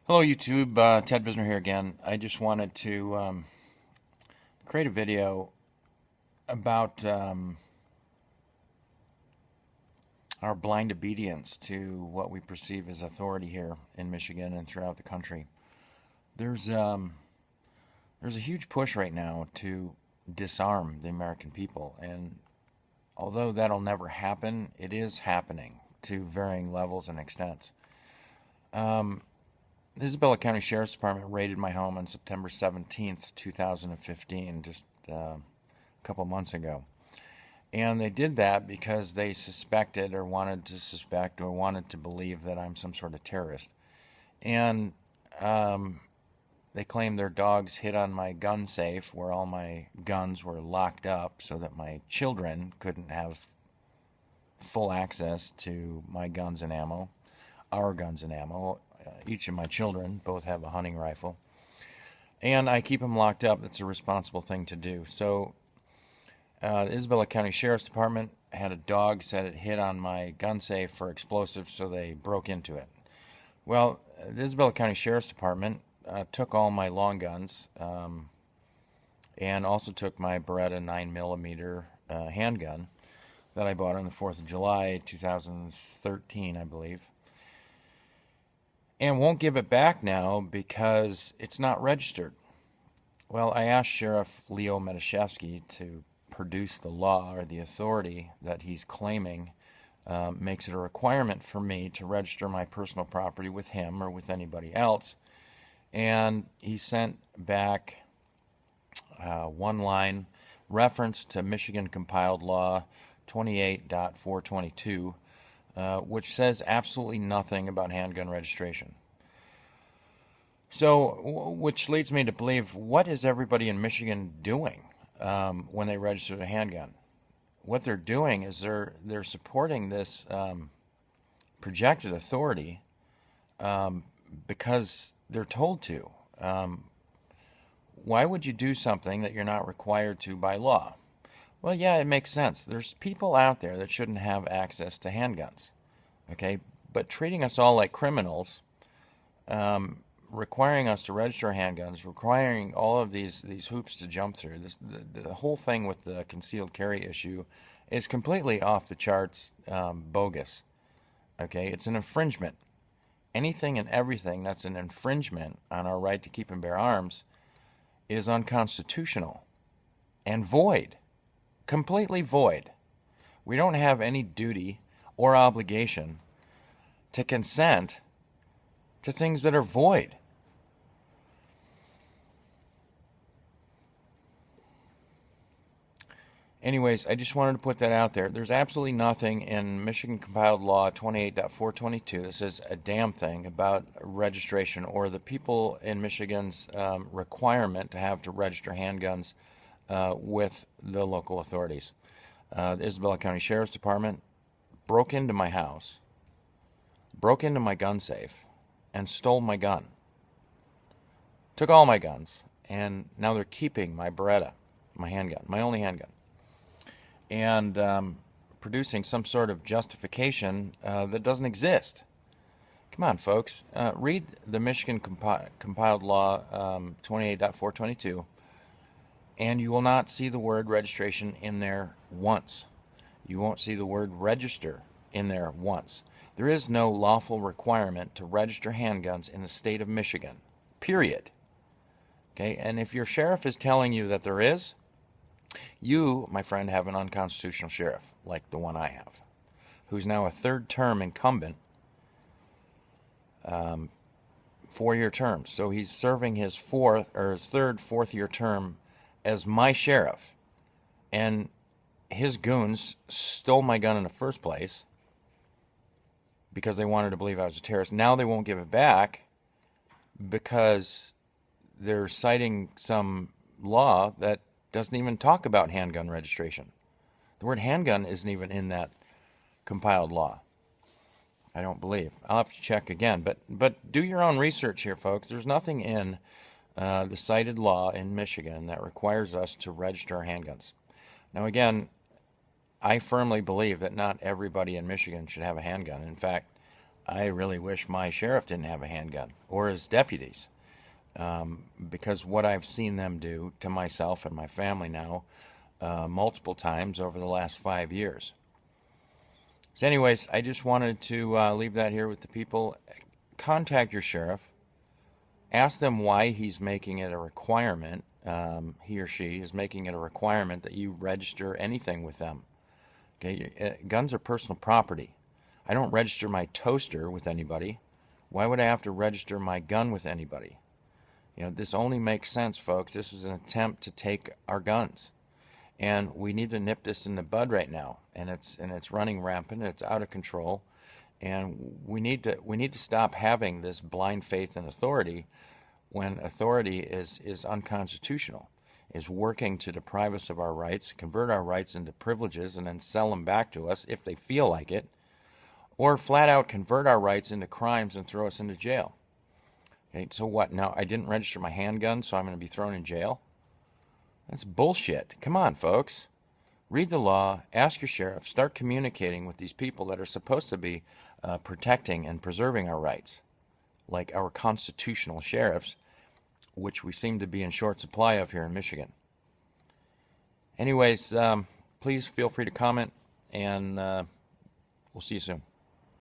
Hello YouTube, Ted Visner here again. I just wanted to create a video about our blind obedience to what we perceive as authority here in Michigan and throughout the country. There's a huge push right now to disarm the American people, and although that'll never happen, it is happening to varying levels and extents. The Isabella County Sheriff's Department raided my home on September 17th, 2015, just a couple months ago. And they did that because they suspected or wanted to suspect or wanted to believe that I'm some sort of terrorist. And they claimed their dogs hit on my gun safe where all my guns were locked up so that my children couldn't have full access to my guns and ammo, our guns and ammo. Each of my children both have a hunting rifle, and I keep them locked up. It's a responsible thing to do. So the Isabella County Sheriff's Department had a dog said it hit on my gun safe for explosives, so they broke into it. Well, the Isabella County Sheriff's Department took all my long guns and also took my Beretta 9mm handgun that I bought on the 4th of July 2013, I believe. And won't give it back now because it's not registered. Well, I asked Sheriff Leo Mioduszewski to produce the law or the authority that he's claiming makes it a requirement for me to register my personal property with him or with anybody else. And he sent back one line reference to Michigan compiled law 28.422, which says absolutely nothing about handgun registration. So, which leads me to believe, what is everybody in Michigan doing when they register a handgun? What they're doing is they're supporting this projected authority because they're told to. Why would you do something that you're not required to by law? Well, yeah, it makes sense. There's people out there that shouldn't have access to handguns, okay? But treating us all like criminals, requiring us to register handguns, requiring all of these hoops to jump through, the whole thing with the concealed carry issue is completely off the charts, bogus, okay? It's an infringement. Anything and everything that's an infringement on our right to keep and bear arms is unconstitutional and void. Completely void. We don't have any duty or obligation to consent to things that are void. Anyways, I just wanted to put that out there. There's absolutely nothing in Michigan compiled law 28.422 that says a damn thing about registration or the people in Michigan's requirement to have to register handguns with the local authorities. The Isabella County Sheriff's Department broke into my house, broke into my gun safe, and stole my gun. Took all my guns, and now they're keeping my Beretta, my handgun, my only handgun, and producing some sort of justification that doesn't exist. Come on, folks. Read the Michigan compiled law 28.422. And you will not see the word registration in there once. You won't see the word register in there once. There is no lawful requirement to register handguns in the state of Michigan, period. Okay, and if your sheriff is telling you that there is, you, my friend, have an unconstitutional sheriff, like the one I have, who's now a third-term incumbent, 4-year term. So he's serving his fourth-year term as my sheriff, and his goons stole my gun in the first place because they wanted to believe I was a terrorist. Now they won't give it back because they're citing some law that doesn't even talk about handgun registration. The word handgun isn't even in that compiled law, I don't believe. I'll have to check again, but do your own research here, folks. There's nothing in the cited law in Michigan that requires us to register our handguns. Now again, I firmly believe that not everybody in Michigan should have a handgun. In fact, I really wish my sheriff didn't have a handgun, or his deputies, because what I've seen them do to myself and my family now multiple times over the last 5 years. So anyways, I just wanted to leave that here with the people. Contact your sheriff. Ask them why he's making it a requirement, he or she is making it a requirement that you register anything with them. Okay, guns are personal property. I don't register my toaster with anybody. Why would I have to register my gun with anybody? You know, this only makes sense, folks. This is an attempt to take our guns. And we need to nip this in the bud right now. And it's running rampant. It's out of control. And we need to stop having this blind faith in authority when authority is unconstitutional, is working to deprive us of our rights, convert our rights into privileges, and then sell them back to us if they feel like it, or flat out convert our rights into crimes and throw us into jail. Okay, so what? Now, I didn't register my handgun, so I'm going to be thrown in jail? That's bullshit. Come on, folks. Read the law, ask your sheriff, start communicating with these people that are supposed to be protecting and preserving our rights, like our constitutional sheriffs, which we seem to be in short supply of here in Michigan. Anyways, please feel free to comment, and we'll see you soon.